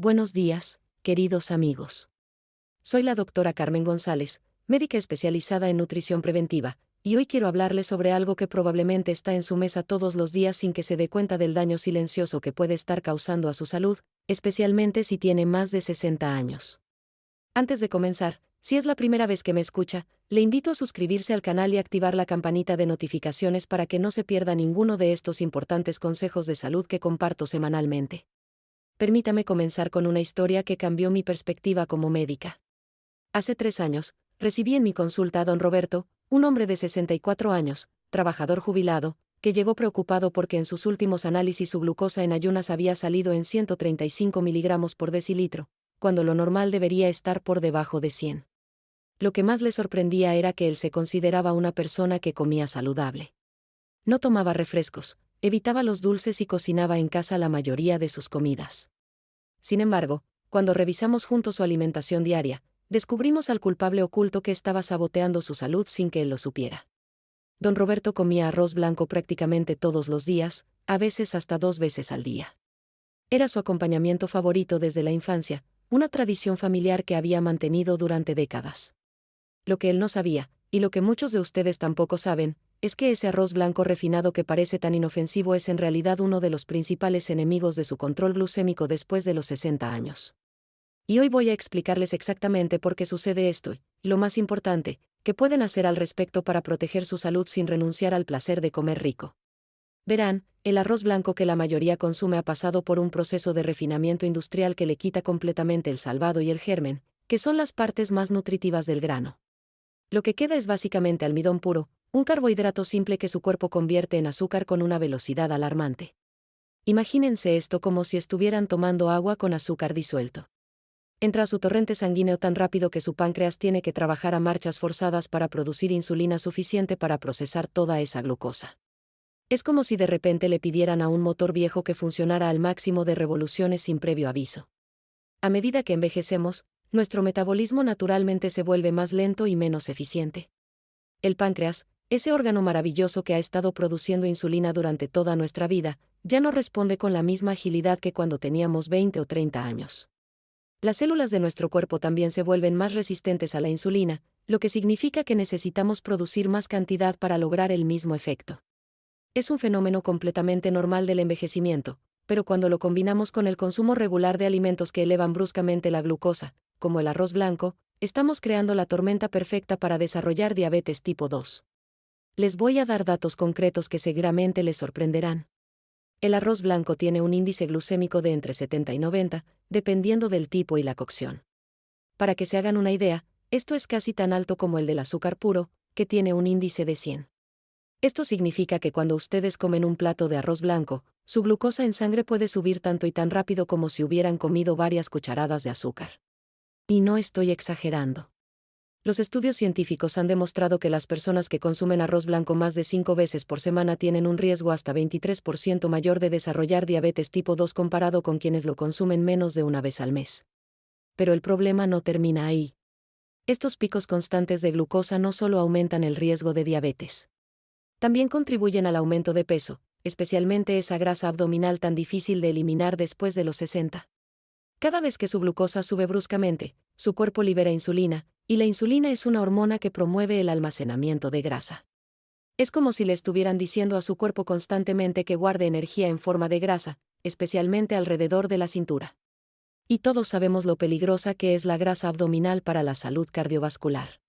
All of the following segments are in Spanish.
Buenos días, queridos amigos. Soy la doctora Carmen González, médica especializada en nutrición preventiva, y hoy quiero hablarles sobre algo que probablemente está en su mesa todos los días sin que se dé cuenta del daño silencioso que puede estar causando a su salud, especialmente si tiene más de 60 años. Antes de comenzar, si es la primera vez que me escucha, le invito a suscribirse al canal y activar la campanita de notificaciones para que no se pierda ninguno de estos importantes consejos de salud que comparto semanalmente. Permítame comenzar con una historia que cambió mi perspectiva como médica. Hace 3 años, recibí en mi consulta a don Roberto, un hombre de 64 años, trabajador jubilado, que llegó preocupado porque en sus últimos análisis su glucosa en ayunas había salido en 135 miligramos por decilitro, cuando lo normal debería estar por debajo de 100. Lo que más le sorprendía era que él se consideraba una persona que comía saludable. No tomaba refrescos, evitaba los dulces y cocinaba en casa la mayoría de sus comidas. Sin embargo, cuando revisamos juntos su alimentación diaria, descubrimos al culpable oculto que estaba saboteando su salud sin que él lo supiera. Don Roberto comía arroz blanco prácticamente todos los días, a veces hasta 2 veces al día. Era su acompañamiento favorito desde la infancia, una tradición familiar que había mantenido durante décadas. Lo que él no sabía, y lo que muchos de ustedes tampoco saben, es que ese arroz blanco refinado que parece tan inofensivo es en realidad uno de los principales enemigos de su control glucémico después de los 60 años. Y hoy voy a explicarles exactamente por qué sucede esto y, lo más importante, qué pueden hacer al respecto para proteger su salud sin renunciar al placer de comer rico. Verán, el arroz blanco que la mayoría consume ha pasado por un proceso de refinamiento industrial que le quita completamente el salvado y el germen, que son las partes más nutritivas del grano. Lo que queda es básicamente almidón puro, un carbohidrato simple que su cuerpo convierte en azúcar con una velocidad alarmante. Imagínense esto como si estuvieran tomando agua con azúcar disuelto. Entra a su torrente sanguíneo tan rápido que su páncreas tiene que trabajar a marchas forzadas para producir insulina suficiente para procesar toda esa glucosa. Es como si de repente le pidieran a un motor viejo que funcionara al máximo de revoluciones sin previo aviso. A medida que envejecemos, nuestro metabolismo naturalmente se vuelve más lento y menos eficiente. El páncreas, ese órgano maravilloso que ha estado produciendo insulina durante toda nuestra vida, ya no responde con la misma agilidad que cuando teníamos 20 o 30 años. Las células de nuestro cuerpo también se vuelven más resistentes a la insulina, lo que significa que necesitamos producir más cantidad para lograr el mismo efecto. Es un fenómeno completamente normal del envejecimiento, pero cuando lo combinamos con el consumo regular de alimentos que elevan bruscamente la glucosa, como el arroz blanco, estamos creando la tormenta perfecta para desarrollar diabetes tipo 2. Les voy a dar datos concretos que seguramente les sorprenderán. El arroz blanco tiene un índice glucémico de entre 70 y 90, dependiendo del tipo y la cocción. Para que se hagan una idea, esto es casi tan alto como el del azúcar puro, que tiene un índice de 100. Esto significa que cuando ustedes comen un plato de arroz blanco, su glucosa en sangre puede subir tanto y tan rápido como si hubieran comido varias cucharadas de azúcar. Y no estoy exagerando. Los estudios científicos han demostrado que las personas que consumen arroz blanco más de 5 veces por semana tienen un riesgo hasta 23% mayor de desarrollar diabetes tipo 2 comparado con quienes lo consumen menos de una vez al mes. Pero el problema no termina ahí. Estos picos constantes de glucosa no solo aumentan el riesgo de diabetes. También contribuyen al aumento de peso, especialmente esa grasa abdominal tan difícil de eliminar después de los 60. Cada vez que su glucosa sube bruscamente, su cuerpo libera insulina, y la insulina es una hormona que promueve el almacenamiento de grasa. Es como si le estuvieran diciendo a su cuerpo constantemente que guarde energía en forma de grasa, especialmente alrededor de la cintura. Y todos sabemos lo peligrosa que es la grasa abdominal para la salud cardiovascular.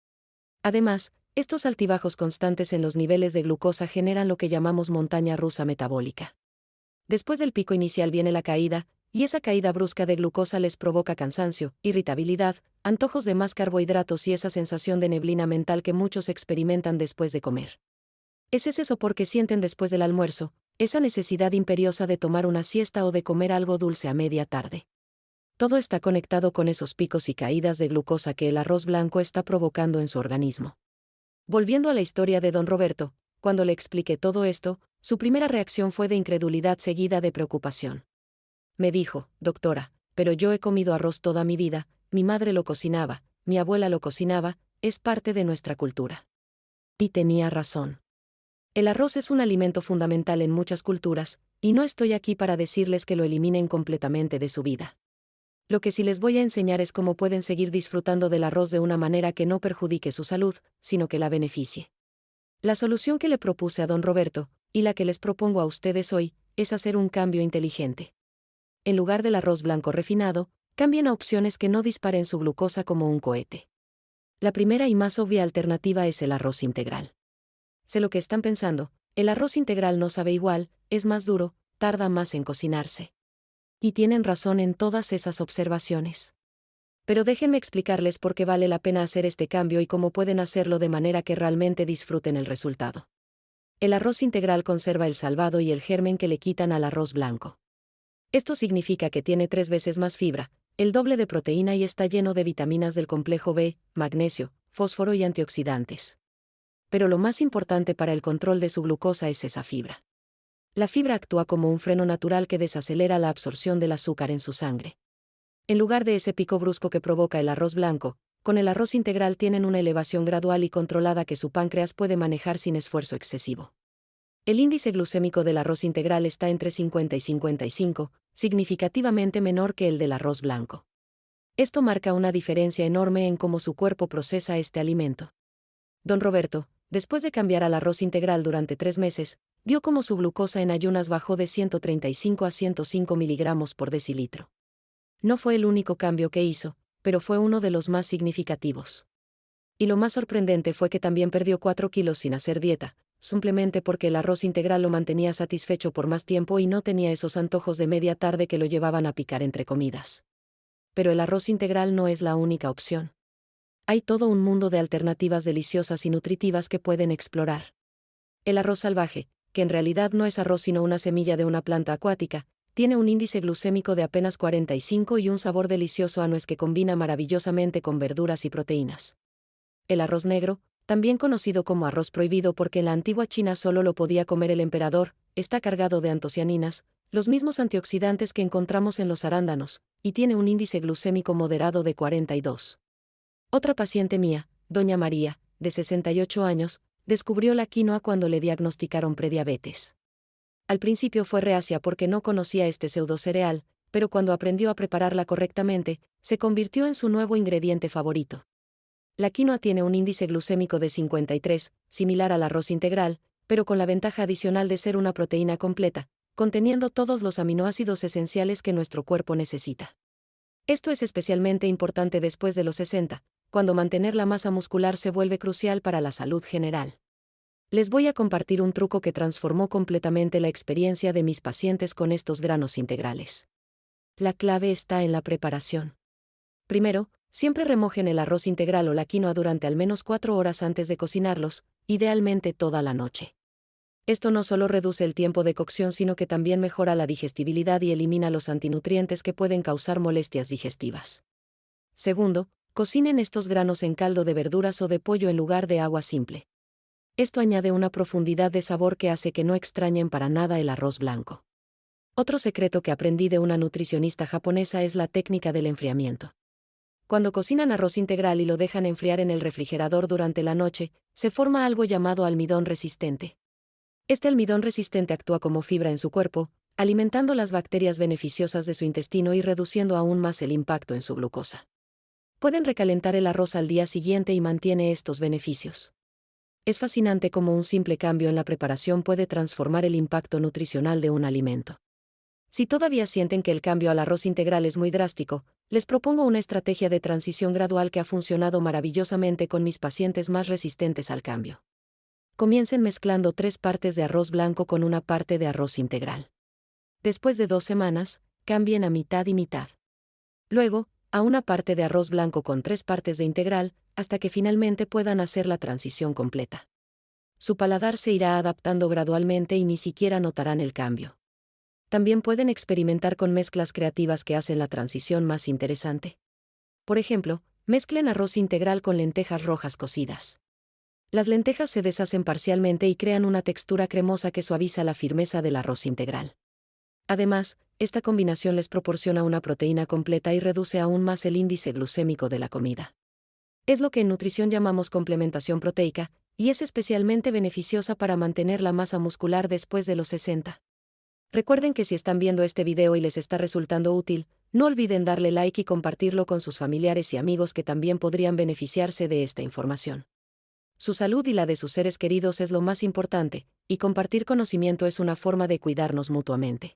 Además, estos altibajos constantes en los niveles de glucosa generan lo que llamamos montaña rusa metabólica. Después del pico inicial viene la caída, y esa caída brusca de glucosa les provoca cansancio, irritabilidad, antojos de más carbohidratos y esa sensación de neblina mental que muchos experimentan después de comer. Es ese sopor que sienten después del almuerzo, esa necesidad imperiosa de tomar una siesta o de comer algo dulce a media tarde. Todo está conectado con esos picos y caídas de glucosa que el arroz blanco está provocando en su organismo. Volviendo a la historia de don Roberto, cuando le expliqué todo esto, su primera reacción fue de incredulidad seguida de preocupación. Me dijo, doctora, pero yo he comido arroz toda mi vida, mi madre lo cocinaba, mi abuela lo cocinaba, es parte de nuestra cultura. Y tenía razón. El arroz es un alimento fundamental en muchas culturas, y no estoy aquí para decirles que lo eliminen completamente de su vida. Lo que sí les voy a enseñar es cómo pueden seguir disfrutando del arroz de una manera que no perjudique su salud, sino que la beneficie. La solución que le propuse a don Roberto, y la que les propongo a ustedes hoy, es hacer un cambio inteligente. En lugar del arroz blanco refinado, cambien a opciones que no disparen su glucosa como un cohete. La primera y más obvia alternativa es el arroz integral. Sé lo que están pensando, el arroz integral no sabe igual, es más duro, tarda más en cocinarse. Y tienen razón en todas esas observaciones. Pero déjenme explicarles por qué vale la pena hacer este cambio y cómo pueden hacerlo de manera que realmente disfruten el resultado. El arroz integral conserva el salvado y el germen que le quitan al arroz blanco. Esto significa que tiene 3 veces más fibra, el doble de proteína y está lleno de vitaminas del complejo B, magnesio, fósforo y antioxidantes. Pero lo más importante para el control de su glucosa es esa fibra. La fibra actúa como un freno natural que desacelera la absorción del azúcar en su sangre. En lugar de ese pico brusco que provoca el arroz blanco, con el arroz integral tienen una elevación gradual y controlada que su páncreas puede manejar sin esfuerzo excesivo. El índice glucémico del arroz integral está entre 50 y 55, significativamente menor que el del arroz blanco. Esto marca una diferencia enorme en cómo su cuerpo procesa este alimento. Don Roberto, después de cambiar al arroz integral durante 3 meses, vio cómo su glucosa en ayunas bajó de 135 a 105 miligramos por decilitro. No fue el único cambio que hizo, pero fue uno de los más significativos. Y lo más sorprendente fue que también perdió 4 kilos sin hacer dieta, simplemente porque el arroz integral lo mantenía satisfecho por más tiempo y no tenía esos antojos de media tarde que lo llevaban a picar entre comidas. Pero el arroz integral no es la única opción. Hay todo un mundo de alternativas deliciosas y nutritivas que pueden explorar. El arroz salvaje, que en realidad no es arroz sino una semilla de una planta acuática, tiene un índice glucémico de apenas 45 y un sabor delicioso a nuez que combina maravillosamente con verduras y proteínas. El arroz negro, también conocido como arroz prohibido porque en la antigua China solo lo podía comer el emperador, está cargado de antocianinas, los mismos antioxidantes que encontramos en los arándanos, y tiene un índice glucémico moderado de 42. Otra paciente mía, doña María, de 68 años, descubrió la quinoa cuando le diagnosticaron prediabetes. Al principio fue reacia porque no conocía este pseudocereal, pero cuando aprendió a prepararla correctamente, se convirtió en su nuevo ingrediente favorito. La quinoa tiene un índice glucémico de 53, similar al arroz integral, pero con la ventaja adicional de ser una proteína completa, conteniendo todos los aminoácidos esenciales que nuestro cuerpo necesita. Esto es especialmente importante después de los 60, cuando mantener la masa muscular se vuelve crucial para la salud general. Les voy a compartir un truco que transformó completamente la experiencia de mis pacientes con estos granos integrales. La clave está en la preparación. Primero, siempre remojen el arroz integral o la quinoa durante al menos 4 horas antes de cocinarlos, idealmente toda la noche. Esto no solo reduce el tiempo de cocción sino que también mejora la digestibilidad y elimina los antinutrientes que pueden causar molestias digestivas. Segundo, cocinen estos granos en caldo de verduras o de pollo en lugar de agua simple. Esto añade una profundidad de sabor que hace que no extrañen para nada el arroz blanco. Otro secreto que aprendí de una nutricionista japonesa es la técnica del enfriamiento. Cuando cocinan arroz integral y lo dejan enfriar en el refrigerador durante la noche, se forma algo llamado almidón resistente. Este almidón resistente actúa como fibra en su cuerpo, alimentando las bacterias beneficiosas de su intestino y reduciendo aún más el impacto en su glucosa. Pueden recalentar el arroz al día siguiente y mantiene estos beneficios. Es fascinante cómo un simple cambio en la preparación puede transformar el impacto nutricional de un alimento. Si todavía sienten que el cambio al arroz integral es muy drástico, les propongo una estrategia de transición gradual que ha funcionado maravillosamente con mis pacientes más resistentes al cambio. Comiencen mezclando 3 partes de arroz blanco con una parte de arroz integral. Después de 2 semanas, cambien a mitad y mitad. Luego, a una parte de arroz blanco con 3 partes de integral, hasta que finalmente puedan hacer la transición completa. Su paladar se irá adaptando gradualmente y ni siquiera notarán el cambio. También pueden experimentar con mezclas creativas que hacen la transición más interesante. Por ejemplo, mezclen arroz integral con lentejas rojas cocidas. Las lentejas se deshacen parcialmente y crean una textura cremosa que suaviza la firmeza del arroz integral. Además, esta combinación les proporciona una proteína completa y reduce aún más el índice glucémico de la comida. Es lo que en nutrición llamamos complementación proteica, y es especialmente beneficiosa para mantener la masa muscular después de los 60. Recuerden que si están viendo este video y les está resultando útil, No olviden darle like y compartirlo con sus familiares y amigos que también podrían beneficiarse de esta información. Su salud y la de sus seres queridos es lo más importante, y compartir conocimiento es una forma de cuidarnos mutuamente.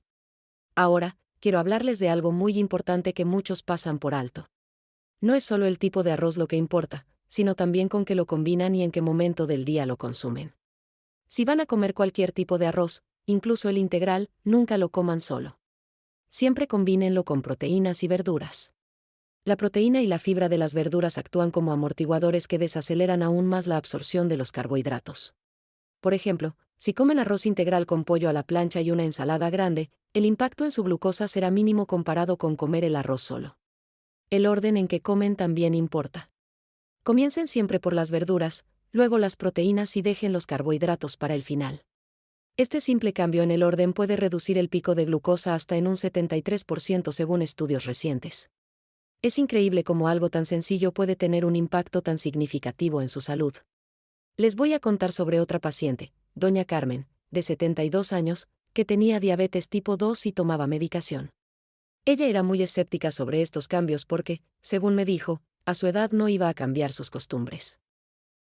Ahora, quiero hablarles de algo muy importante que muchos pasan por alto. No es solo el tipo de arroz lo que importa, sino también con qué lo combinan y en qué momento del día lo consumen. Si van a comer cualquier tipo de arroz, incluso el integral, nunca lo coman solo. Siempre combínenlo con proteínas y verduras. La proteína y la fibra de las verduras actúan como amortiguadores que desaceleran aún más la absorción de los carbohidratos. Por ejemplo, si comen arroz integral con pollo a la plancha y una ensalada grande, el impacto en su glucosa será mínimo comparado con comer el arroz solo. El orden en que comen también importa. Comiencen siempre por las verduras, luego las proteínas y dejen los carbohidratos para el final. Este simple cambio en el orden puede reducir el pico de glucosa hasta en un 73% según estudios recientes. Es increíble cómo algo tan sencillo puede tener un impacto tan significativo en su salud. Les voy a contar sobre otra paciente, doña Carmen, de 72 años, que tenía diabetes tipo 2 y tomaba medicación. Ella era muy escéptica sobre estos cambios porque, según me dijo, a su edad no iba a cambiar sus costumbres.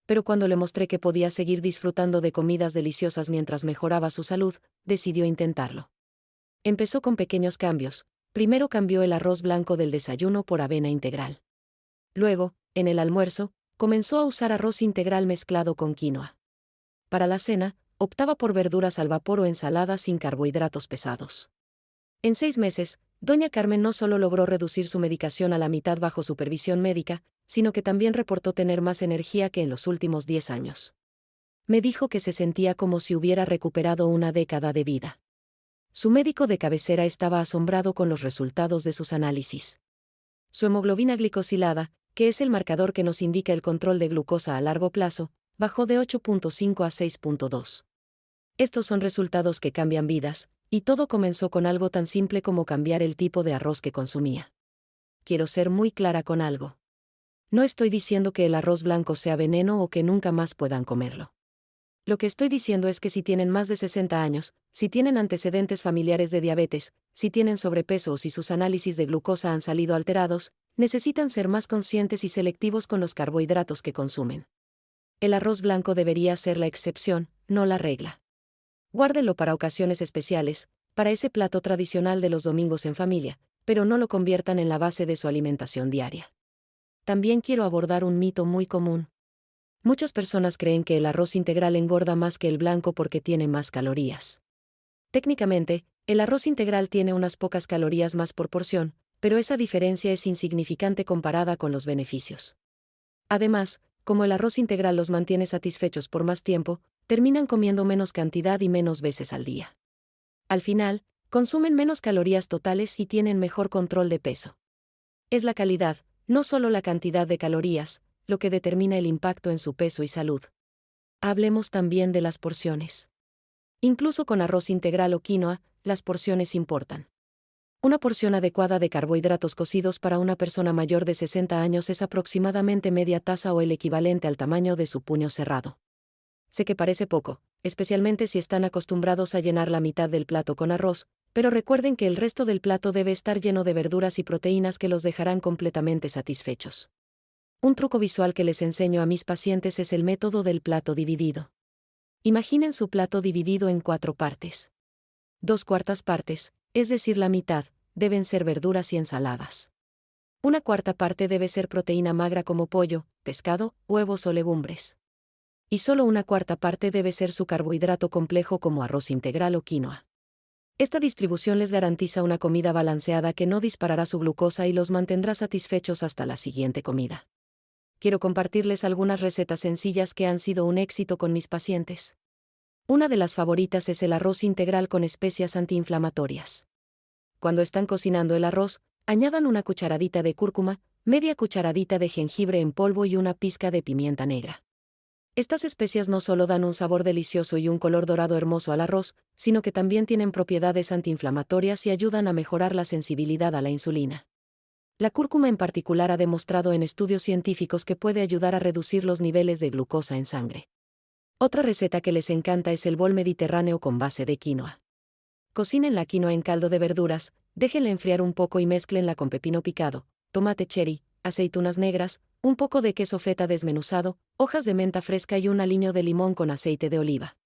Pero cuando le mostré que podía seguir disfrutando de comidas deliciosas mientras mejoraba su salud, decidió intentarlo. Empezó con pequeños cambios. Primero cambió el arroz blanco del desayuno por avena integral. Luego, en el almuerzo, comenzó a usar arroz integral mezclado con quinoa. Para la cena, optaba por verduras al vapor o ensaladas sin carbohidratos pesados. En 6 meses, doña Carmen no solo logró reducir su medicación a la mitad bajo supervisión médica, sino que también reportó tener más energía que en los últimos 10 años. Me dijo que se sentía como si hubiera recuperado una década de vida. Su médico de cabecera estaba asombrado con los resultados de sus análisis. Su hemoglobina glicosilada, que es el marcador que nos indica el control de glucosa a largo plazo, bajó de 8.5 a 6.2. Estos son resultados que cambian vidas, y todo comenzó con algo tan simple como cambiar el tipo de arroz que consumía. Quiero ser muy clara con algo. No estoy diciendo que el arroz blanco sea veneno o que nunca más puedan comerlo. Lo que estoy diciendo es que si tienen más de 60 años, si tienen antecedentes familiares de diabetes, si tienen sobrepeso o si sus análisis de glucosa han salido alterados, necesitan ser más conscientes y selectivos con los carbohidratos que consumen. El arroz blanco debería ser la excepción, no la regla. Guárdelo para ocasiones especiales, para ese plato tradicional de los domingos en familia, pero no lo conviertan en la base de su alimentación diaria. También quiero abordar un mito muy común. Muchas personas creen que el arroz integral engorda más que el blanco porque tiene más calorías. Técnicamente, el arroz integral tiene unas pocas calorías más por porción, pero esa diferencia es insignificante comparada con los beneficios. Además, como el arroz integral los mantiene satisfechos por más tiempo, terminan comiendo menos cantidad y menos veces al día. Al final, consumen menos calorías totales y tienen mejor control de peso. Es la calidad, no solo la cantidad de calorías, lo que determina el impacto en su peso y salud. Hablemos también de las porciones. Incluso con arroz integral o quinoa, las porciones importan. Una porción adecuada de carbohidratos cocidos para una persona mayor de 60 años es aproximadamente media taza o el equivalente al tamaño de su puño cerrado. Sé que parece poco, especialmente si están acostumbrados a llenar la mitad del plato con arroz, pero recuerden que el resto del plato debe estar lleno de verduras y proteínas que los dejarán completamente satisfechos. Un truco visual que les enseño a mis pacientes es el método del plato dividido. Imaginen su plato dividido en 4 partes. 2/4 partes, es decir, la mitad, deben ser verduras y ensaladas. 1/4 parte debe ser proteína magra como pollo, pescado, huevos o legumbres. Y solo 1/4 parte debe ser su carbohidrato complejo como arroz integral o quinoa. Esta distribución les garantiza una comida balanceada que no disparará su glucosa y los mantendrá satisfechos hasta la siguiente comida. Quiero compartirles algunas recetas sencillas que han sido un éxito con mis pacientes. Una de las favoritas es el arroz integral con especias antiinflamatorias. Cuando están cocinando el arroz, añadan una cucharadita de cúrcuma, media cucharadita de jengibre en polvo y una pizca de pimienta negra. Estas especias no solo dan un sabor delicioso y un color dorado hermoso al arroz, sino que también tienen propiedades antiinflamatorias y ayudan a mejorar la sensibilidad a la insulina. La cúrcuma en particular ha demostrado en estudios científicos que puede ayudar a reducir los niveles de glucosa en sangre. Otra receta que les encanta es el bol mediterráneo con base de quinoa. Cocinen la quinoa en caldo de verduras, Déjenla enfriar un poco y mézclenla con pepino picado, tomate cherry, aceitunas negras, un poco de queso feta desmenuzado, hojas de menta fresca y un aliño de limón con aceite de oliva.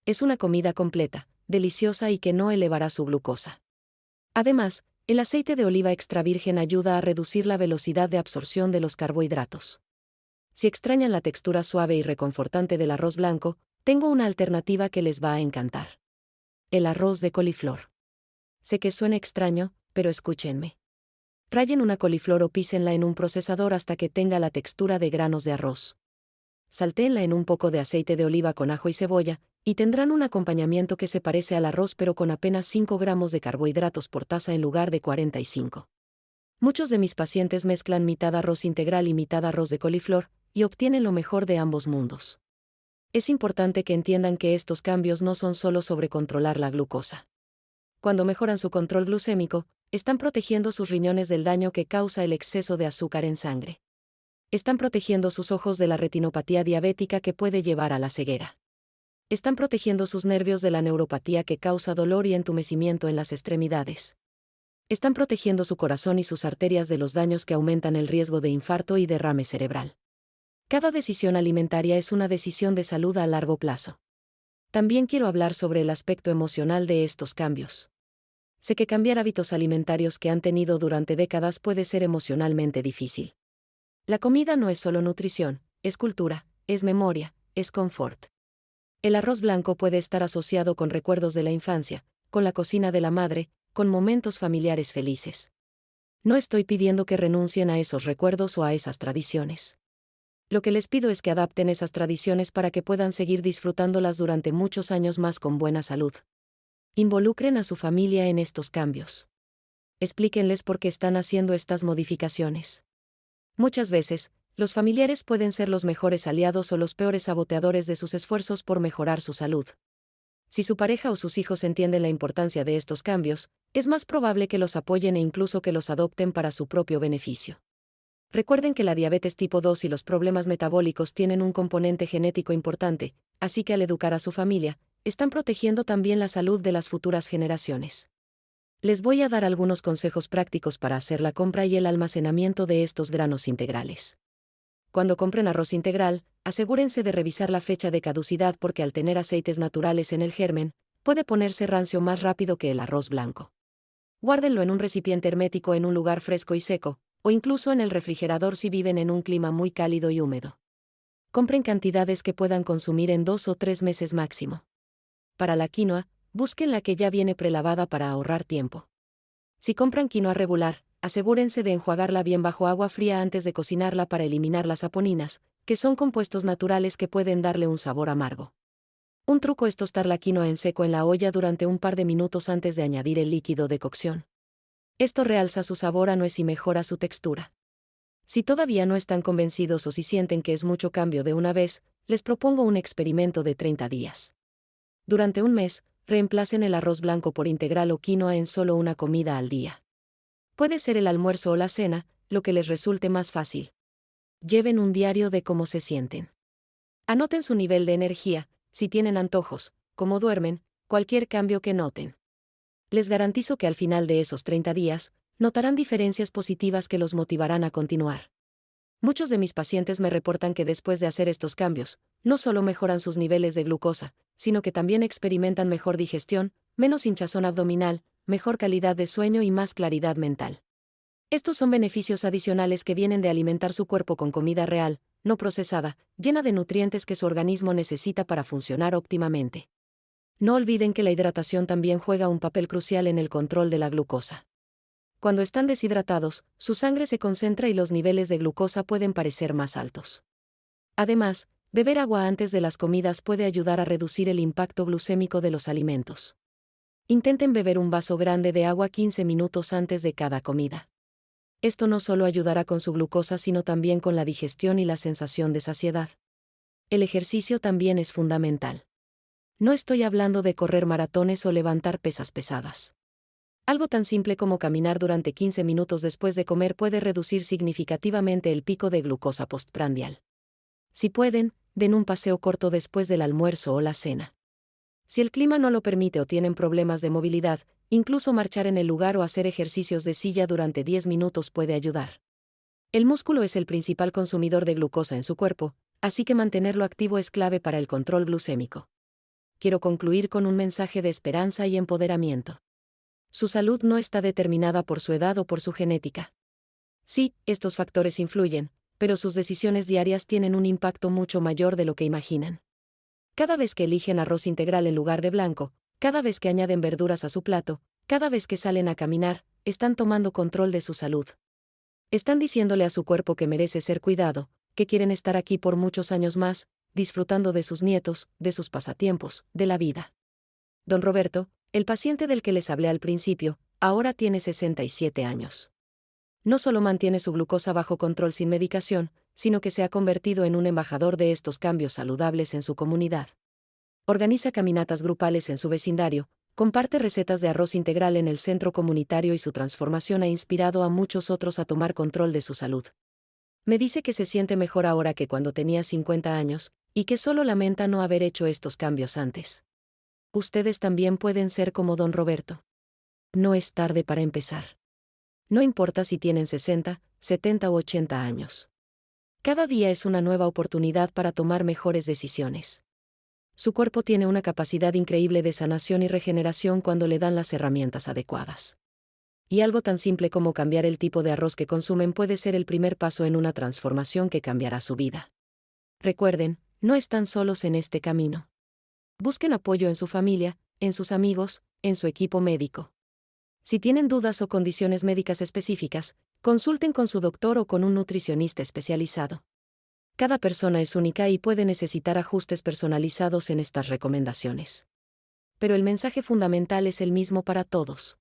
Es una comida completa, deliciosa y que no elevará su glucosa. Además, el aceite de oliva extra virgen ayuda a reducir la velocidad de absorción de los carbohidratos. Si extrañan la textura suave y reconfortante del arroz blanco, tengo una alternativa que les va a encantar. El arroz de coliflor. Sé que suena extraño, pero escúchenme. Rayen una coliflor o pícenla en un procesador hasta que tenga la textura de granos de arroz. Saltéenla en un poco de aceite de oliva con ajo y cebolla, y tendrán un acompañamiento que se parece al arroz pero con apenas 5 gramos de carbohidratos por taza en lugar de 45. Muchos de mis pacientes mezclan mitad arroz integral y mitad arroz de coliflor, y obtienen lo mejor de ambos mundos. Es importante que entiendan que estos cambios no son solo sobre controlar la glucosa. Cuando mejoran su control glucémico, están protegiendo sus riñones del daño que causa el exceso de azúcar en sangre. Están protegiendo sus ojos de la retinopatía diabética que puede llevar a la ceguera. Están protegiendo sus nervios de la neuropatía que causa dolor y entumecimiento en las extremidades. Están protegiendo su corazón y sus arterias de los daños que aumentan el riesgo de infarto y derrame cerebral. Cada decisión alimentaria es una decisión de salud a largo plazo. También quiero hablar sobre el aspecto emocional de estos cambios. Sé que cambiar hábitos alimentarios que han tenido durante décadas puede ser emocionalmente difícil. La comida no es solo nutrición, es cultura, es memoria, es confort. El arroz blanco puede estar asociado con recuerdos de la infancia, con la cocina de la madre, con momentos familiares felices. No estoy pidiendo que renuncien a esos recuerdos o a esas tradiciones. Lo que les pido es que adapten esas tradiciones para que puedan seguir disfrutándolas durante muchos años más con buena salud. Involucren a su familia en estos cambios. Explíquenles por qué están haciendo estas modificaciones. Muchas veces, los familiares pueden ser los mejores aliados o los peores saboteadores de sus esfuerzos por mejorar su salud. Si su pareja o sus hijos entienden la importancia de estos cambios, es más probable que los apoyen e incluso que los adopten para su propio beneficio. Recuerden que la diabetes tipo 2 y los problemas metabólicos tienen un componente genético importante, así que al educar a su familia, están protegiendo también la salud de las futuras generaciones. Les voy a dar algunos consejos prácticos para hacer la compra y el almacenamiento de estos granos integrales. Cuando compren arroz integral, asegúrense de revisar la fecha de caducidad porque al tener aceites naturales en el germen, puede ponerse rancio más rápido que el arroz blanco. Guárdenlo en un recipiente hermético en un lugar fresco y seco, o incluso en el refrigerador si viven en un clima muy cálido y húmedo. Compren cantidades que puedan consumir en 2 o 3 meses máximo. Para la quinoa, busquen la que ya viene prelavada para ahorrar tiempo. Si compran quinoa regular, asegúrense de enjuagarla bien bajo agua fría antes de cocinarla para eliminar las saponinas, que son compuestos naturales que pueden darle un sabor amargo. Un truco es tostar la quinoa en seco en la olla durante un par de minutos antes de añadir el líquido de cocción. Esto realza su sabor a nuez y mejora su textura. Si todavía no están convencidos o si sienten que es mucho cambio de una vez, les propongo un experimento de 30 días. Durante un mes, reemplacen el arroz blanco por integral o quinoa en solo una comida al día. Puede ser el almuerzo o la cena, lo que les resulte más fácil. Lleven un diario de cómo se sienten. Anoten su nivel de energía, si tienen antojos, cómo duermen, cualquier cambio que noten. Les garantizo que al final de esos 30 días, notarán diferencias positivas que los motivarán a continuar. Muchos de mis pacientes me reportan que después de hacer estos cambios, no solo mejoran sus niveles de glucosa, sino que también experimentan mejor digestión, menos hinchazón abdominal, mejor calidad de sueño y más claridad mental. Estos son beneficios adicionales que vienen de alimentar su cuerpo con comida real, no procesada, llena de nutrientes que su organismo necesita para funcionar óptimamente. No olviden que la hidratación también juega un papel crucial en el control de la glucosa. Cuando están deshidratados, su sangre se concentra y los niveles de glucosa pueden parecer más altos. Además, beber agua antes de las comidas puede ayudar a reducir el impacto glucémico de los alimentos. Intenten beber un vaso grande de agua 15 minutos antes de cada comida. Esto no solo ayudará con su glucosa sino también con la digestión y la sensación de saciedad. El ejercicio también es fundamental. No estoy hablando de correr maratones o levantar pesas pesadas. Algo tan simple como caminar durante 15 minutos después de comer puede reducir significativamente el pico de glucosa postprandial. Si pueden, den un paseo corto después del almuerzo o la cena. Si el clima no lo permite o tienen problemas de movilidad, incluso marchar en el lugar o hacer ejercicios de silla durante 10 minutos puede ayudar. El músculo es el principal consumidor de glucosa en su cuerpo, así que mantenerlo activo es clave para el control glucémico. Quiero concluir con un mensaje de esperanza y empoderamiento. Su salud no está determinada por su edad o por su genética. Sí, estos factores influyen, pero sus decisiones diarias tienen un impacto mucho mayor de lo que imaginan. Cada vez que eligen arroz integral en lugar de blanco, cada vez que añaden verduras a su plato, cada vez que salen a caminar, están tomando control de su salud. Están diciéndole a su cuerpo que merece ser cuidado, que quieren estar aquí por muchos años más, disfrutando de sus nietos, de sus pasatiempos, de la vida. Don Roberto, el paciente del que les hablé al principio, ahora tiene 67 años. No solo mantiene su glucosa bajo control sin medicación, sino que se ha convertido en un embajador de estos cambios saludables en su comunidad. Organiza caminatas grupales en su vecindario, comparte recetas de arroz integral en el centro comunitario y su transformación ha inspirado a muchos otros a tomar control de su salud. Me dice que se siente mejor ahora que cuando tenía 50 años, y que solo lamenta no haber hecho estos cambios antes. Ustedes también pueden ser como Don Roberto. No es tarde para empezar. No importa si tienen 60, 70 u 80 años. Cada día es una nueva oportunidad para tomar mejores decisiones. Su cuerpo tiene una capacidad increíble de sanación y regeneración cuando le dan las herramientas adecuadas. Y algo tan simple como cambiar el tipo de arroz que consumen puede ser el primer paso en una transformación que cambiará su vida. Recuerden, no están solos en este camino. Busquen apoyo en su familia, en sus amigos, en su equipo médico. Si tienen dudas o condiciones médicas específicas, consulten con su doctor o con un nutricionista especializado. Cada persona es única y puede necesitar ajustes personalizados en estas recomendaciones. Pero el mensaje fundamental es el mismo para todos.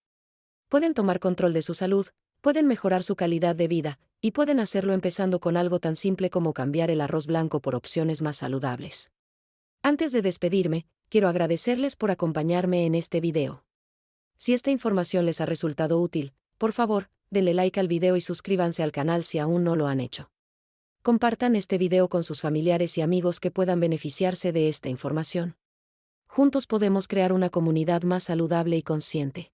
Pueden tomar control de su salud, pueden mejorar su calidad de vida, y pueden hacerlo empezando con algo tan simple como cambiar el arroz blanco por opciones más saludables. Antes de despedirme, quiero agradecerles por acompañarme en este video. Si esta información les ha resultado útil, por favor, denle like al video y suscríbanse al canal si aún no lo han hecho. Compartan este video con sus familiares y amigos que puedan beneficiarse de esta información. Juntos podemos crear una comunidad más saludable y consciente.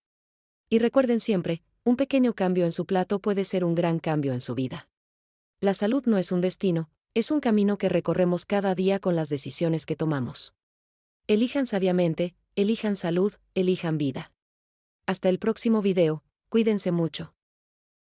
Y recuerden siempre, un pequeño cambio en su plato puede ser un gran cambio en su vida. La salud no es un destino, es un camino que recorremos cada día con las decisiones que tomamos. Elijan sabiamente, elijan salud, elijan vida. Hasta el próximo video, cuídense mucho.